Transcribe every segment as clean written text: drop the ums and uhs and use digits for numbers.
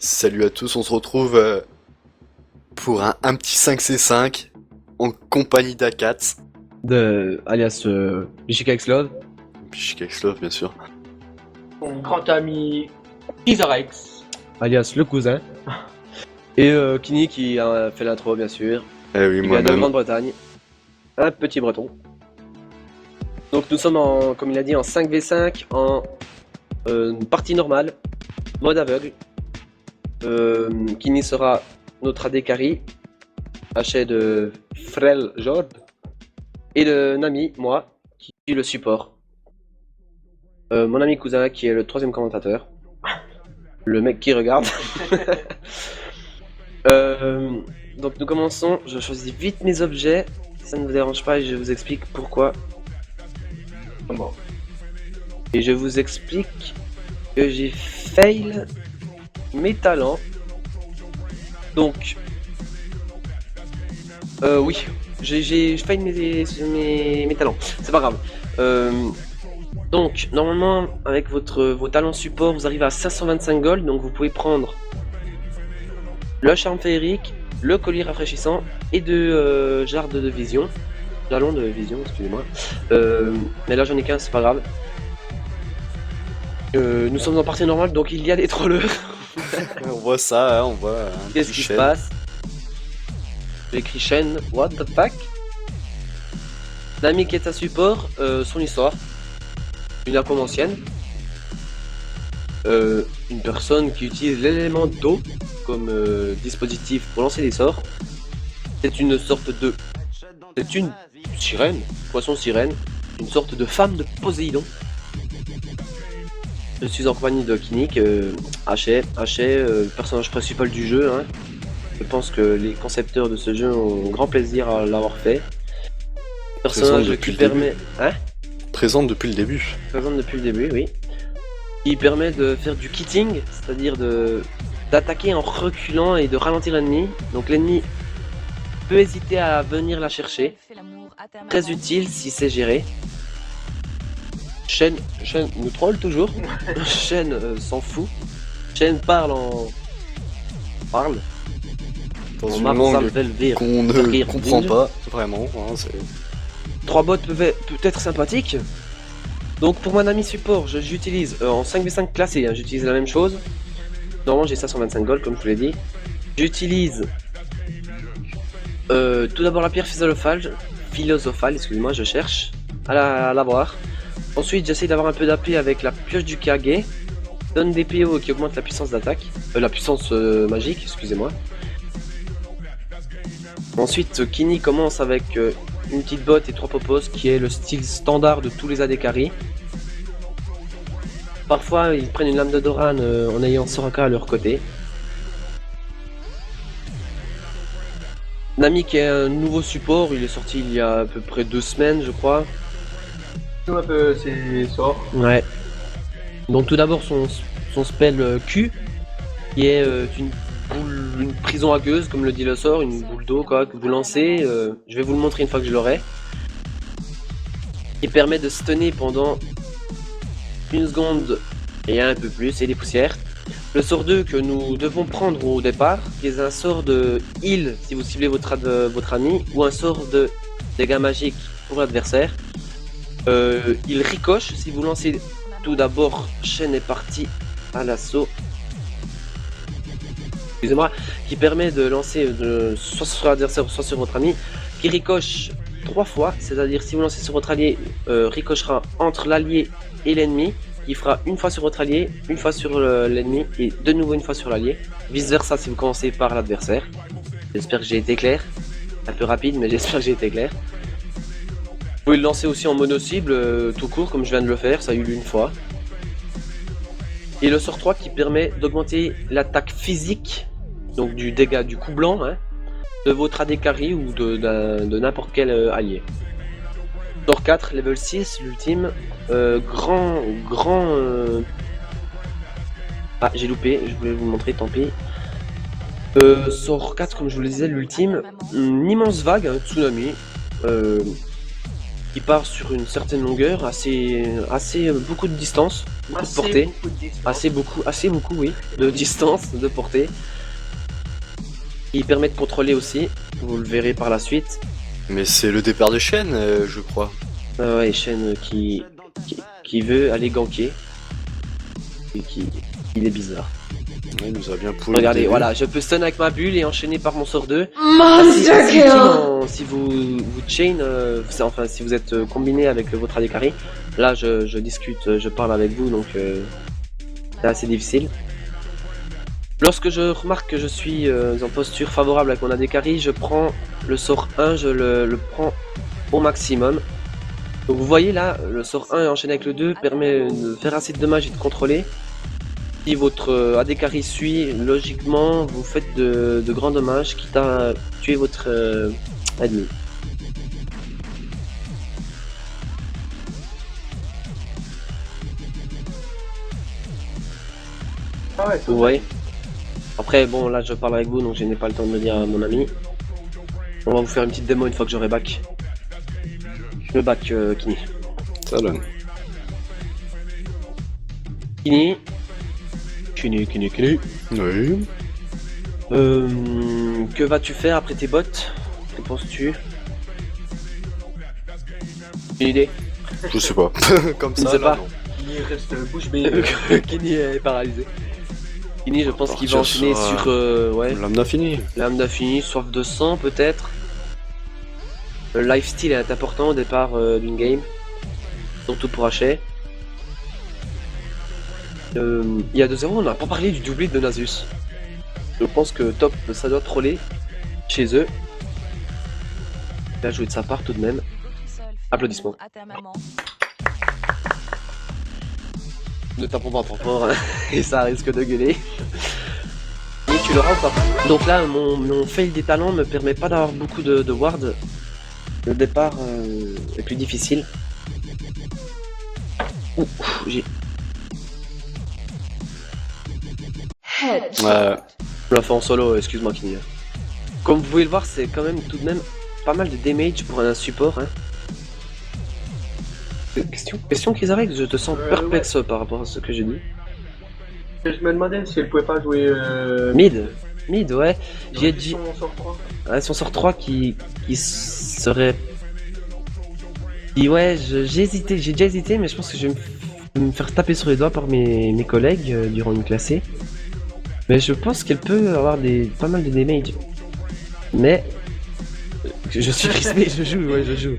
Salut à tous, on se retrouve pour un petit 5C5 en compagnie d'Akats, alias Bishika Love, puis Love bien sûr. Mon grand ami Izarex. alias le cousin, et Kini qui a fait l'intro bien sûr, Eh oui, qui vient de moi-même. Grande-Bretagne, un petit breton. Donc nous sommes comme il a dit, en 5v5, en partie normale, mode aveugle. Kini sera notre AD carry, haché de Frel Jord, et de Nami, moi, qui suis le support. Mon ami cousin qui est le troisième commentateur. Le mec qui regarde. Donc nous commençons, je choisis vite mes objets, si ça ne vous dérange pas, et je vous explique pourquoi. Comment? Et je vous explique que j'ai fail mes talents. Donc, oui, j'ai fail mes talents, c'est pas grave. Donc, normalement, avec vos talents support, vous arrivez à 525 gold, donc vous pouvez prendre le charme féerique, le collier rafraîchissant et deux jarres de vision. Jalons de vision, excusez-moi. Mais là, j'en ai qu'un, c'est pas grave. Nous sommes en partie normale, donc il y a des trollers. On voit ça, hein, on voit un Qu'est-ce petit qui se chêne. passe? J'écris chaîne, what the fuck? L'ami qui est à support, son histoire. Une arme ancienne. Une personne qui utilise l'élément d'eau comme dispositif pour lancer des sorts. C'est une sorte de... C'est une sirène, poisson sirène, une sorte de femme de Poséidon. Je suis en compagnie de Kinik, Haché, personnage principal du jeu. Hein. Je pense que les concepteurs de ce jeu ont grand plaisir à l'avoir fait. Personnage depuis qui le permet... Hein? Présente depuis le début. Présente depuis le début, oui. Qui permet de faire du kitting, c'est-à-dire d'attaquer en reculant et de ralentir l'ennemi. Donc l'ennemi peut hésiter à venir la chercher. Très utile si c'est géré. Shen nous troll toujours. Shen s'en fout. Shen parle Parle. Dans En une Marzal langue Velvir. qu'on ne Velvir comprend Ninja. pas, vraiment. Hein, c'est... 3 bots peut être sympathique. Donc pour mon ami support, j'utilise en 5v5 classé, hein, j'utilise la même chose. Normalement j'ai 525 gold comme je vous l'ai dit. J'utilise tout d'abord la pierre philosophale, excusez-moi, je cherche à l'avoir. Ensuite j'essaie d'avoir un peu d'AP avec la pioche du Kage. Donne des PO qui augmentent la puissance d'attaque, la puissance magique, excusez-moi. Ensuite Kini commence avec une petite botte et 3 popos qui est le style standard de tous les AD carry. Parfois ils prennent une lame de Doran en ayant Soraka à leur côté. Nami qui est un nouveau support, il est sorti il y a à peu près 2 semaines je crois. Tout un peu ses sorts. Ouais. Donc tout d'abord son spell Q qui est une prison aqueuse comme le dit le sort, une boule d'eau quoi que vous lancez. Je vais vous le montrer une fois que je l'aurai. Qui permet de stunner pendant 1 seconde et un peu plus et des poussières. Le sort 2 que nous devons prendre au départ, qui est un sort de heal si vous ciblez votre ami, ou un sort de dégâts magiques pour l'adversaire. Il ricoche si vous lancez tout d'abord chaîne est partie à l'assaut. Excusez-moi, qui permet de lancer soit sur l'adversaire soit sur votre ami, qui ricoche 3 fois, c'est-à-dire si vous lancez sur votre allié, ricochera entre l'allié et l'ennemi, qui fera une fois sur votre allié, une fois sur l'ennemi et de nouveau une fois sur l'allié. Vice versa si vous commencez par l'adversaire. J'espère que j'ai été clair. Un peu rapide mais j'espère que j'ai été clair. Vous pouvez le lancer aussi en mono-cible, tout court comme je viens de le faire, ça a eu lieu une fois. Et le sort 3 qui permet d'augmenter l'attaque physique, donc du dégât du coup blanc, hein, de votre AD carry ou de n'importe quel allié. Sort 4, level 6, l'ultime, Ah j'ai loupé, je voulais vous montrer, tant pis. Sort 4, comme je vous le disais, l'ultime, une immense vague, un tsunami, qui part sur une certaine longueur, assez beaucoup de distance, beaucoup de portée, assez beaucoup, oui, de distance, de portée. Il permet de contrôler aussi, vous le verrez par la suite. Mais c'est le départ de Shen, je crois. Ouais, Shen qui veut aller ganker. Et il est bizarre. Il nous a bien pourri. Regardez, le début. voilà, je peux stun avec ma bulle et enchaîner par mon sort 2. Monster kill. Si vous chain, enfin si vous êtes combiné avec votre AD carry, là je discute, je parle avec vous, donc c'est assez difficile. Lorsque je remarque que je suis en posture favorable avec mon AD carry, je prends le sort 1, je le prends au maximum. Donc vous voyez là, le sort 1 enchaîné avec le 2 permet de faire assez de dommages et de contrôler. Si votre AD carry suit, logiquement, vous faites de grands dommages, quitte à tuer votre ennemi. Ah ouais, Vous voyez. Après, bon, là je parle avec vous, donc je n'ai pas le temps de le dire à mon ami. On va vous faire une petite démo une fois que j'aurai back. Le back Kini. Ça donne. Kini. Oui. Que vas-tu faire après tes bottes? Que penses-tu? Une idée? Je sais pas. Comme Je ça, sais là, pas. non. il reste bouche bée. Kini est paralysé. Kini, je pense qu'il va Partir enchaîner sur, sur ouais, L'âme d'infini. l'âme d'infini, soif de sang peut-être. Le lifesteal est important au départ d'une game, surtout pour Haché. Il y a 2-0, on n'a pas parlé du doublé de Nasus. Je pense que Top, ça doit troller chez eux. Il a joué de sa part tout de même. Applaudissements. À ta maman. Ne tapons pas trop fort hein, et ça risque de gueuler. Et tu l'auras ou pas? Donc là, mon fail des talents me permet pas d'avoir beaucoup de ward. Le départ est plus difficile. Ouh, j'ai... Headshot. Je l'ai fait en solo, excuse-moi Kini. Comme vous pouvez le voir, c'est quand même tout de même pas mal de damage pour un support. Hein. Question Kizarex, je te sens perplexe par rapport à ce que j'ai dit. Je me demandais si elle pouvait pas jouer. Mid, ouais. J'ai dit. Son sort 3. Ouais, son sort 3 qui serait. Ouais, j'ai hésité, j'ai déjà hésité, mais je pense que je vais me faire taper sur les doigts par mes collègues durant une classée. Mais je pense qu'elle peut avoir pas mal de damage. Mais. Je suis crispé, je joue.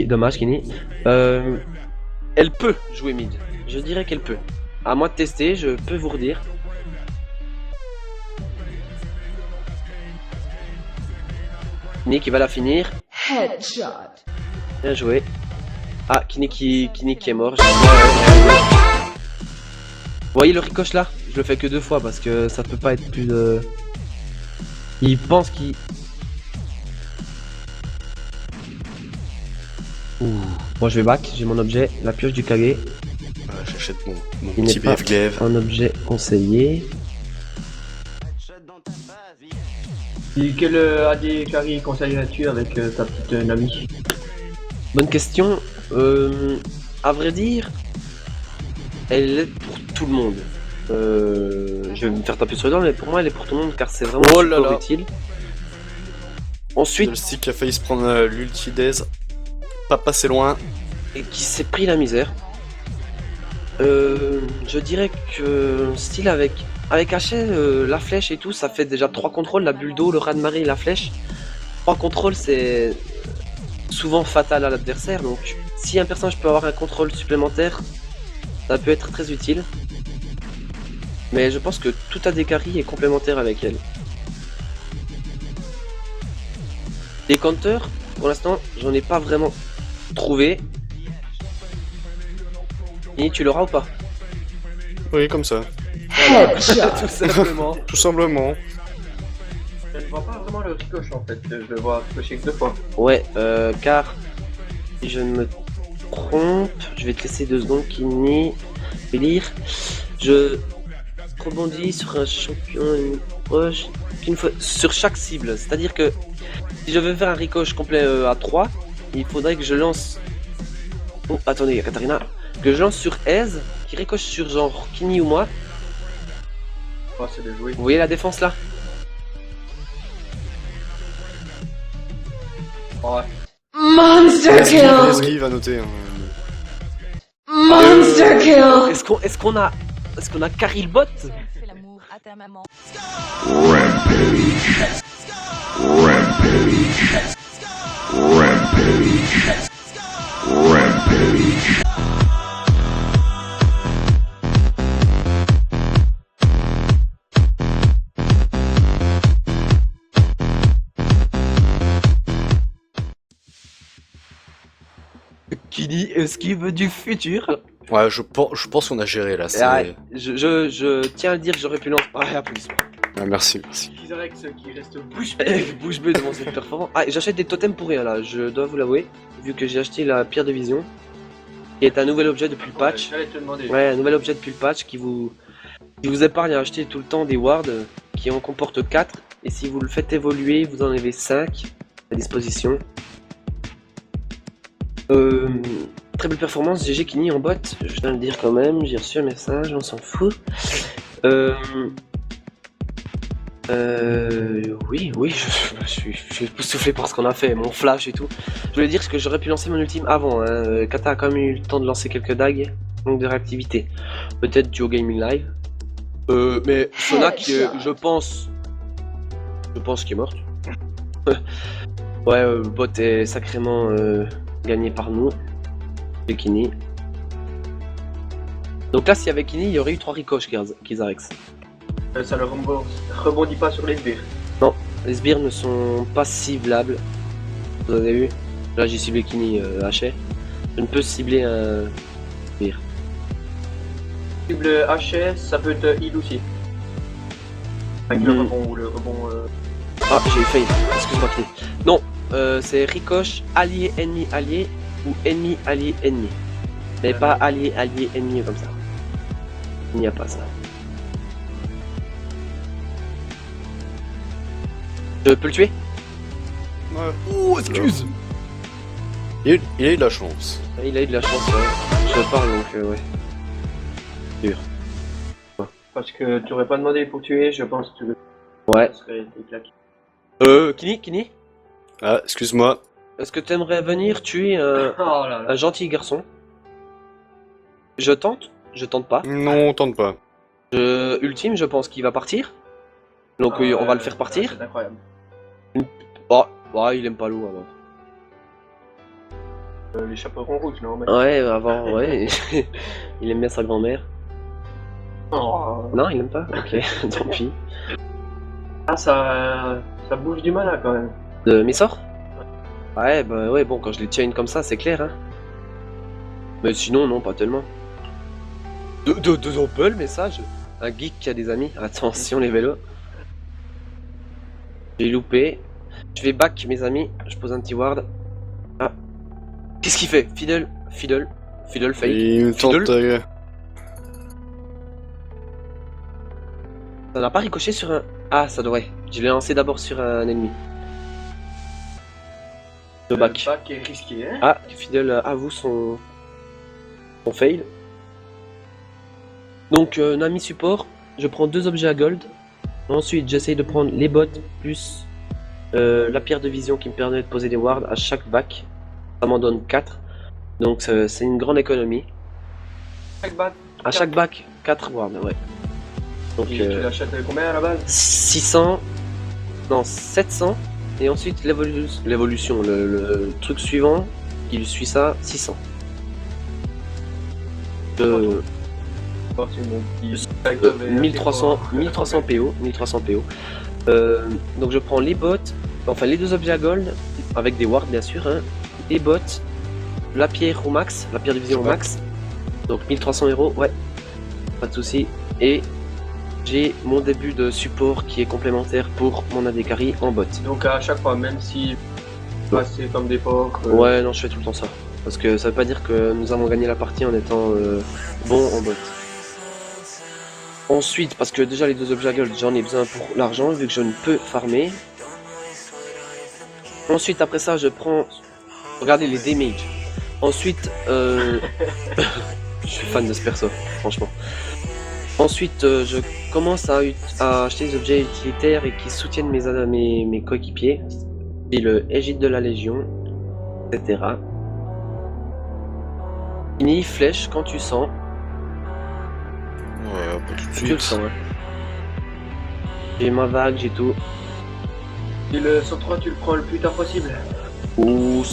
Dommage, Kini. Elle peut jouer mid. Je dirais qu'elle peut. À moi de tester, je peux vous redire. Kini qui va la finir. Headshot. Bien joué. Ah, Kini qui est mort. Vous voyez le ricoche là? Je le fais que 2 fois parce que ça peut pas être plus de... Il pense qu'il... Ouh. Moi je vais back, j'ai mon objet, la pioche du Kage. J'achète mon Il petit n'est pas BF glaive. un objet conseillé. Et quel AD carry conseillerais-tu avec ta petite Nami? Bonne question. À vrai dire, elle est pour tout le monde. Je vais me faire taper sur les dents, mais pour moi elle est pour tout le monde car c'est vraiment Oh là super là. utile. Ensuite, Le stick a failli se prendre l'ulti d'aise. Pas passé loin. et qui s'est pris la misère. Je dirais que style avec Haché, la flèche et tout, ça fait déjà 3 contrôles, la bulle d'eau, le raz-de-marée et la flèche. 3 contrôles, c'est souvent fatal à l'adversaire, donc si un personnage peut avoir un contrôle supplémentaire, ça peut être très utile. Mais je pense que tout AD carry est complémentaire avec elle. Les counters, pour l'instant, j'en ai pas vraiment trouvé. Et tu l'auras ou pas? Oui, comme ça. Headshot. Tout simplement. Tout simplement. Je ne vois pas vraiment le ricoche en fait, je le vois ricocher que 2 fois. Ouais, car si je ne me trompe, je vais te laisser 2 secondes, Kini. Je vais lire. Je rebondis sur un champion une fois sur chaque cible. C'est-à-dire que si je veux faire un ricoche complet à 3, il faudrait que je lance... Oh, attendez, il y a Katarina. Que je lance sur Aise, qui ricoche sur genre Kini ou moi. Oh, c'est de jouer. Vous voyez la défense là? Ouais. Monster kill! Leslie va noter. Hein. Monster kill! Est-ce qu'on a carry le bot? Fais l'amour à ta maman. Kini esquive du futur. Ouais, je pense qu'on a géré là. Ouais, je tiens à le dire que j'aurais pu lancer. Ah, applaudissements. Merci, merci. Kizarex qui reste bouche Bouge bée devant cette performance. Ah, j'achète des totems pour rien là, je dois vous l'avouer. Vu que j'ai acheté la pierre de vision. Qui est un nouvel objet depuis le patch. J'allais te demander. Ouais, un nouvel objet depuis le patch qui vous épargne à acheter tout le temps des wards qui en comportent 4. Et si vous le faites évoluer, vous en avez 5 à disposition. Très belle performance, GG Kini en bot, je dois le dire quand même, j'ai reçu un message, on s'en fout. Oui, je suis époustouflé par ce qu'on a fait, mon flash et tout. Je voulais dire que j'aurais pu lancer mon ultime avant, hein. Kata a quand même eu le temps de lancer quelques dagues, donc de réactivité. Peut-être du gaming live. Mais Sona qui je pense qu'il est morte. Ouais, le bot est sacrément gagné par nous. Et Kini. Donc là, s'il y avait Kini, il y aurait eu 3 ricoches Kizarex. Ça ne rebondit pas sur les sbires. Non, les sbires ne sont pas ciblables. Vous avez vu? Là, j'ai ciblé Kini Haché. Je ne peux cibler un sbire. Cible HS, ça peut te heal aussi. Avec le rebond ou le rebond. Ah, j'ai eu fail. Excuse-moi, Kini. Non, c'est ricoche, allié, ennemi, allié ou ennemi, allié, ennemi. Mais pas allié, allié, ennemi comme ça. Il n'y a pas ça. Je peux le tuer? Ouais. Ouh, excuse. Il a eu de la chance. Il a eu de la chance, ouais. Je parle donc, ouais. Dur. Parce que tu aurais pas demandé pour tuer, je pense que Ouais. ça serait des claques. Kini? Ah, excuse-moi. Est-ce que t'aimerais venir tuer un Oh là là. gentil garçon? Je tente? Je tente pas. Non, tente pas. Ultime, je pense qu'il va partir. Donc on va le faire partir. C'est incroyable. Oh, ouais, il aime pas l'eau alors. Les chaperons rouges, non mais... Ouais, avant, ouais. Il aime bien sa grand-mère. Oh. Non, il aime pas? Ok, tant pis. Ah, ça bouge du mal là quand même. De mes sorts? Ouais, bah ouais, bon, quand je les chain comme ça, c'est clair, hein. Mais sinon, non, pas tellement. De Opel, message. Un geek qui a des amis. Attention, les vélos. J'ai loupé. Je vais back mes amis. Je pose un petit ward. Ah. Qu'est-ce qu'il fait? Fiddle fake. Il me tente. Ça n'a pas ricoché sur un... Ah, ça devrait. Je l'ai lancé d'abord sur un ennemi. Je back. Le back est risqué, hein. Ah, Fiddle avoue son fail. Donc, Nami support, je prends 2 objets à gold. Ensuite, j'essaye de prendre les bots plus la pierre de vision qui me permet de poser des wards à chaque back. Ça m'en donne 4. Donc, c'est une grande économie. Chaque back, À chaque back, 4 wards, ouais. Donc, tu l'achètes combien à la base? 600, non, 700. Et ensuite, l'évolution, le truc suivant, il suit ça, 600. Oh, c'est mon petit... 1300 PO, 1300 PO. Donc je prends les bots, enfin les 2 objets à gold, avec des wards bien sûr, hein, les bots, la pierre au max, la pierre de vision au max, donc 1300 euros, ouais, pas de soucis. Et j'ai mon début de support qui est complémentaire pour mon AD carry en bot. Donc à chaque fois, même si passer comme des porcs... Ouais, non, je fais tout le temps ça. Parce que ça veut pas dire que nous avons gagné la partie en étant bon en bot. Ensuite, parce que déjà les 2 objets à gold, j'en ai besoin pour l'argent vu que je ne peux farmer. Ensuite, après ça, je prends regardez les damages. Ensuite, je suis fan de ce perso, franchement. Ensuite, je commence à acheter des objets utilitaires et qui soutiennent mes coéquipiers. Et le Égide de la Légion, etc. Fini, flèche quand tu sens. Ouais, pas tout de Tu le suite. sens, hein. J'ai ma vague, j'ai tout. Et le sur 3, tu le prends le plus tard possible. Ouh,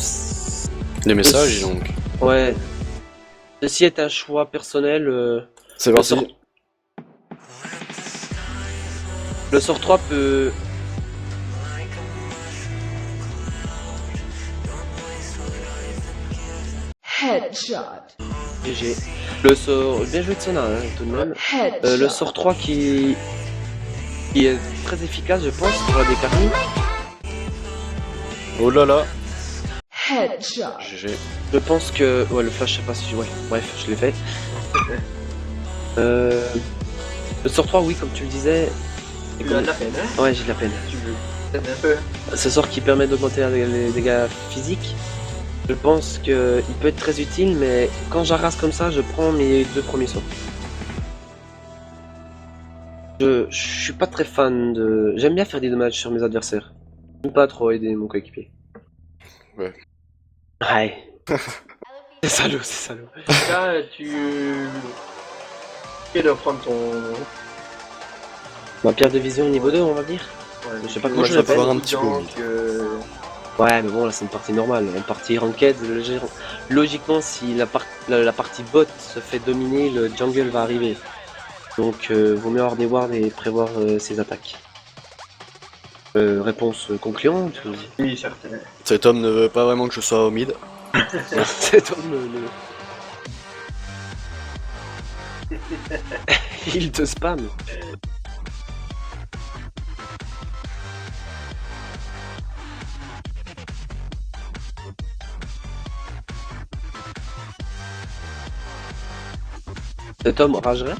Les messages, donc. ouais. Ceci est un choix personnel. C'est Le parti. sort... le sort 3 peut... Headshot. GG. Le sort... Bien joué de Sona, hein, tout de même. Headshot. Le sort 3 qui est très efficace, je pense, pour la décarnie. Oh là là. Headshot. GG. Je pense que... Ouais, le flash, je sais pas si... Ouais, bref, je l'ai fait. Le sort 3, oui, comme tu le disais... Tu as de la peine, hein. Ouais, j'ai de la peine. Tu veux. Un peu. Ce sort qui permet d'augmenter les dégâts physiques, je pense qu'il peut être très utile, mais quand j'arrase comme ça, je prends mes 2 premiers sorts. Je suis pas très fan de... J'aime bien faire des dommages sur mes adversaires. J'aime pas trop aider mon coéquipier. Ouais. Ouais. C'est salaud, c'est salaud. Là, tu viens de prendre ton. Ma pierre de vision niveau 2, on va dire. Ouais, Je sais pas tu- comment je ça vais s'appelle. pouvoir un petit peu, Donc, Ouais, mais bon, là c'est une partie normale. En partie ranked, logiquement, si la partie bot se fait dominer, le jungle va arriver. Donc, vaut mieux avoir des wards et prévoir ses attaques. Réponse concluante ou... Oui, certain. Cet homme ne veut pas vraiment que je sois au mid. Cet homme il te spam. Cet homme ragerait.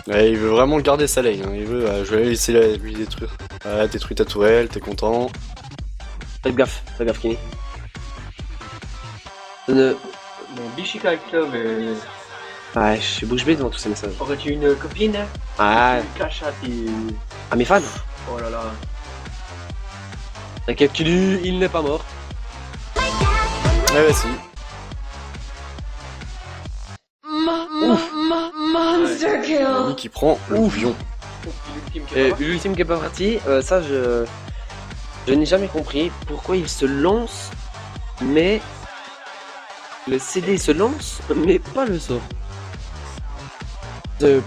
Ouais, il veut vraiment garder sa lane. Hein. Il veut, je vais laisser lui détruire. Ouais, détruis ta tourelle, t'es content. Fais gaffe, Kenny. Ne... Mon Bichika Club, Ouais, je suis bouche bée devant tous ces messages. aurais-tu une copine? Ah, Tu caches à tes. à mes fans. Oh là là. T'inquiète, Kenny, il n'est pas mort. Ouais, bah si. Monster kill. Nani qui prend le pion. L'ultime qui Et est pas l'ultime qui est pas parti, ça je n'ai jamais compris pourquoi il se lance, mais le CD se lance, mais pas le sort. Je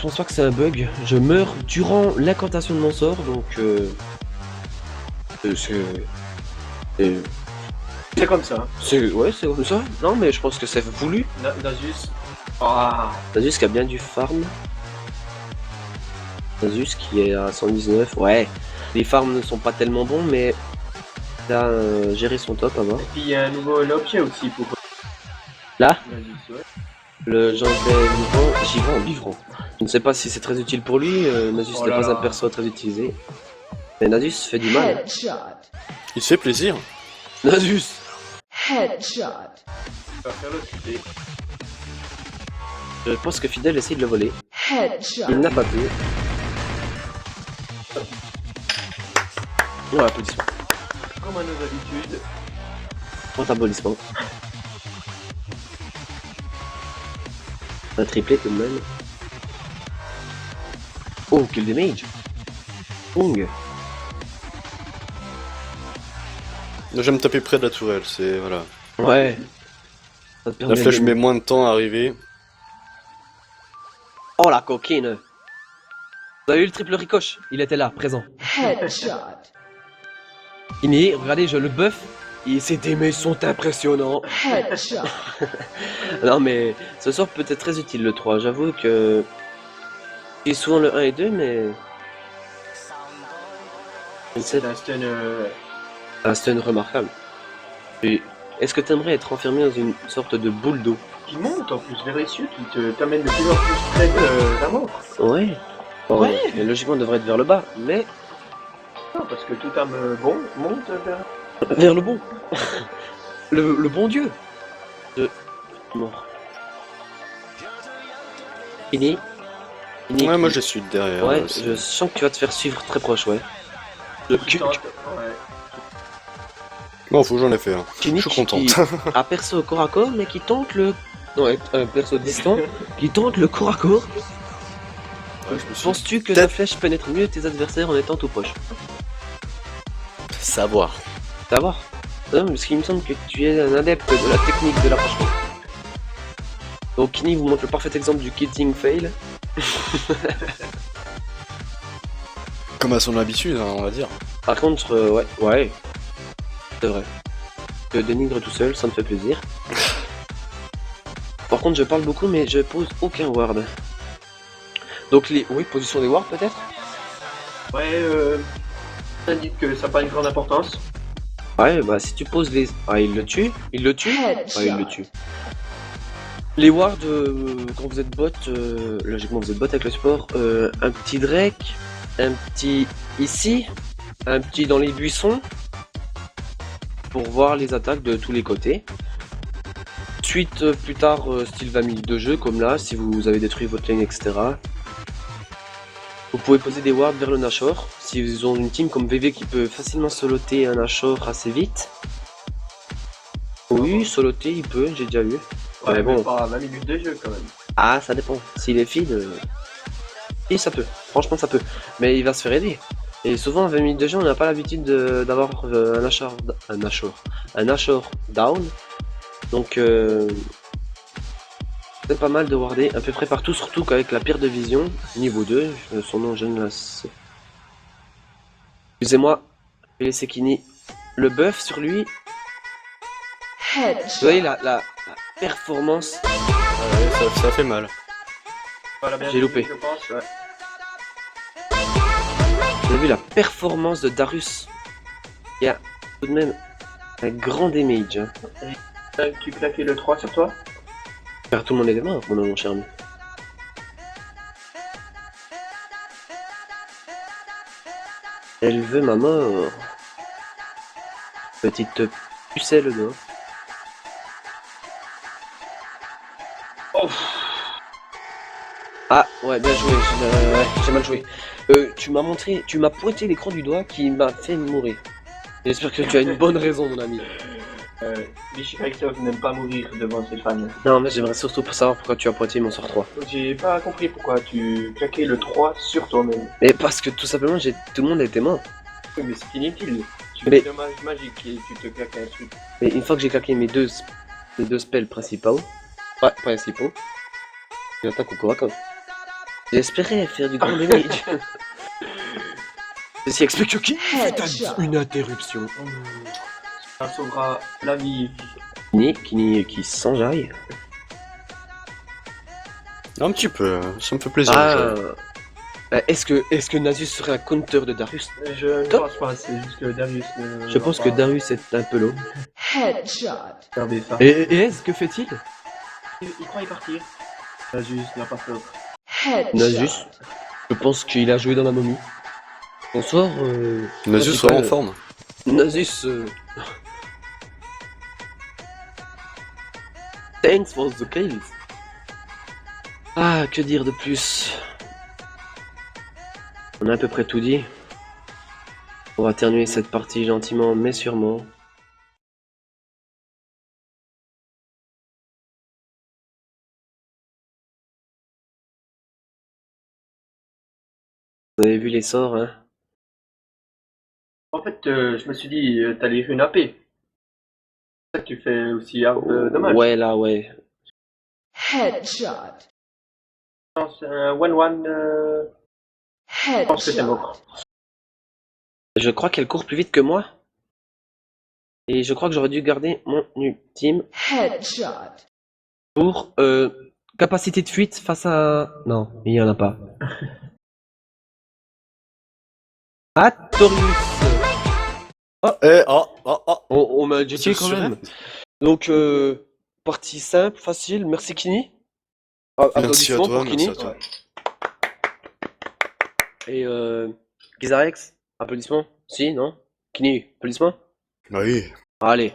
pense pas que c'est un bug. Je meurs durant l'incantation de mon sort, donc C'est comme ça. c'est comme ça. Non, mais je pense que c'est voulu. Nasus. Ah. Nasus qui a bien du farm. Nasus qui est à 119. Ouais, les farms ne sont pas tellement bons, mais il a géré son top avant. Et puis il y a un nouveau objet aussi pour. Là, Nasus, ouais. le janvier vivant, vivant. Je ne sais pas si c'est très utile pour lui. Nasus Oh n'est là pas un là. perso très utilisé. Mais Nasus fait du mal. Headshot. Il se fait plaisir. Nasus. Headshot. Tu vas faire le tuer. Je pense que Fidel essaie de le voler. Headshot. Il n'a pas pu. Ouais, applaudissements. Comme à nos habitudes. Grand applaudissement. Un triplé tout de même. Oh, kill damage. Pong. J'aime taper près de la tourelle, c'est voilà. Ouais. Ça te permet La flèche de- met moins de temps à arriver. Oh la coquine. Vous avez eu le triple ricoche? Il était là, présent. Headshot. Fini, regardez, je le buff. Et ses damages sont impressionnants. Headshot. Non mais ce sort peut être très utile le 3, j'avoue que j'ai souvent le 1 et 2 mais c'est un stun. un stun remarquable. Et est-ce que t'aimerais être enfermé dans une sorte de boule d'eau? Qui monte en plus vers les cieux, qui t'amène de plus en plus près de la mort. Ouais. Bon, Ouais. mais logiquement on devrait être vers le bas, mais Non, parce que tout âme bon monte vers. vers le bon. le bon dieu de mort. Kini. Kini, Ouais, moi je suis derrière. Ouais, c'est- je sens que tu vas te faire suivre très proche, ouais. Le Putain, ouais. Bon, faut que j'en ai fait un. Kini Je suis content. qui a perso au corps à corps, mais qui tente le. Ouais, un perso distant, qui tente le corps à corps. Ouais, je me suis Penses-tu que peut-être- la flèche pénètre mieux tes adversaires en étant tout proche? savoir. Savoir. Non, parce qu'il me semble que tu es un adepte de la technique de l'approchement. Donc Kini vous montre le parfait exemple du killing fail. Comme à son habitude, hein, on va dire. Par contre, ouais, c'est vrai. Je dénigre tout seul, ça me fait plaisir. Par contre, je parle beaucoup, mais je pose aucun ward. Donc oui, position des wards peut-être. Ouais, ça dit que ça n'a pas une grande importance. Ouais, bah si tu poses les, ah il le tue, il le tue. Headshot. Ouais, il le tue. Les wards, quand vous êtes bot, logiquement vous êtes bot avec le support, un petit Drake, un petit ici, un petit dans les buissons, pour voir les attaques de tous les côtés. Suite plus tard, style 20 minutes de jeu, comme là, si vous avez détruit votre lane, etc. Vous pouvez poser des wards vers le Nashor, si ils ont une team comme VV qui peut facilement soloter un Nashor assez vite. Oui, soloter il peut, j'ai déjà vu. Ouais, mais bon. mais pas 20 minutes de jeu quand même. Ah, ça dépend. S'il est feed, oui, ça peut. Franchement, ça peut. Mais il va se faire aider. Et souvent, en 20 minutes de jeu, on n'a pas l'habitude d'avoir un Nashor down. Donc, c'est pas mal de warder à peu près partout, surtout qu'avec la pierre de vision, niveau 2, son nom, je ne la sais. Excusez-moi, je vais laisser Kini le buff sur lui. Vous voyez Headshot. la performance. Ouais, ça fait mal. Voilà, bien J'ai loupé. Je pense, ouais. Vous avez vu la performance de Darius? Il y a tout de même un grand damage. Hein. Tu claquais le 3 sur toi. Car tout le monde est demain, mon cher ami. Elle veut ma mort. Petite pucelle d'or. Oh. Ah ouais, bien joué, j'ai mal joué. Tu m'as pointé l'écran du doigt qui m'a fait mourir. J'espère que tu as une bonne raison, mon ami. Vichy Christophe n'aime pas mourir devant ses fans. Non, mais j'aimerais surtout pas savoir pourquoi tu as pointé mon sort 3. J'ai pas compris pourquoi tu claquais le 3 sur toi-même. Mais parce que tout simplement, tout le monde était mort. Oui, mais c'est inutile. Tu Mais- fais dommage magique et tu te claques un truc. Mais une fois que j'ai claqué mes deux spells principaux, j'attaque au corps à corps. J'espérais faire du grand damage. Ceci explique qui Headshot. une interruption. Ça sauvera la vie. Qui s'enjaille. Un petit peu, ça me fait plaisir. Ah, est-ce que Nasus serait un counter de Darius? Je ne Top. pense pas, c'est juste que Darius ne Je pense que Darius est un peu low. Headshot. Regardez ça. Et est-ce que fait-il? Il croit y partir. Darius n'a pas peur. Nasus, Headshot. je pense qu'il a joué dans la momie. Bonsoir. Nasus sera en forme. Nasus. Thanks for the kills. Ah, que dire de plus? On a à peu près tout dit. On va terminer cette partie gentiment mais sûrement. Vous avez vu les sorts, hein? En fait, je me suis dit, t'allais une AP. C'est ça que tu fais aussi dommage. Ouais, là, ouais. Headshot. Non, c'est un 1-1. Je pense que c'est Headshot. mort. Je crois qu'elle court plus vite que moi. Et je crois que j'aurais dû garder mon ultime Headshot. pour capacité de fuite face à... Non, il n'y en a pas. Atorius. On m'a dit C'est quand sûr. même. Donc, partie simple, facile. Merci Kini. Merci à Applaudissements toi, pour Kini. merci à toi. Et Gizarex, applaudissements. Si, non? Kini, applaudissements. Oui. Allez.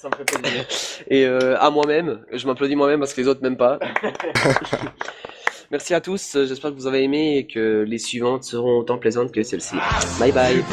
Ça me fait plaisir. Et à moi-même, je m'applaudis moi-même parce que les autres m'aiment pas. Merci à tous, j'espère que vous avez aimé et que les suivantes seront autant plaisantes que celle-ci. Bye bye.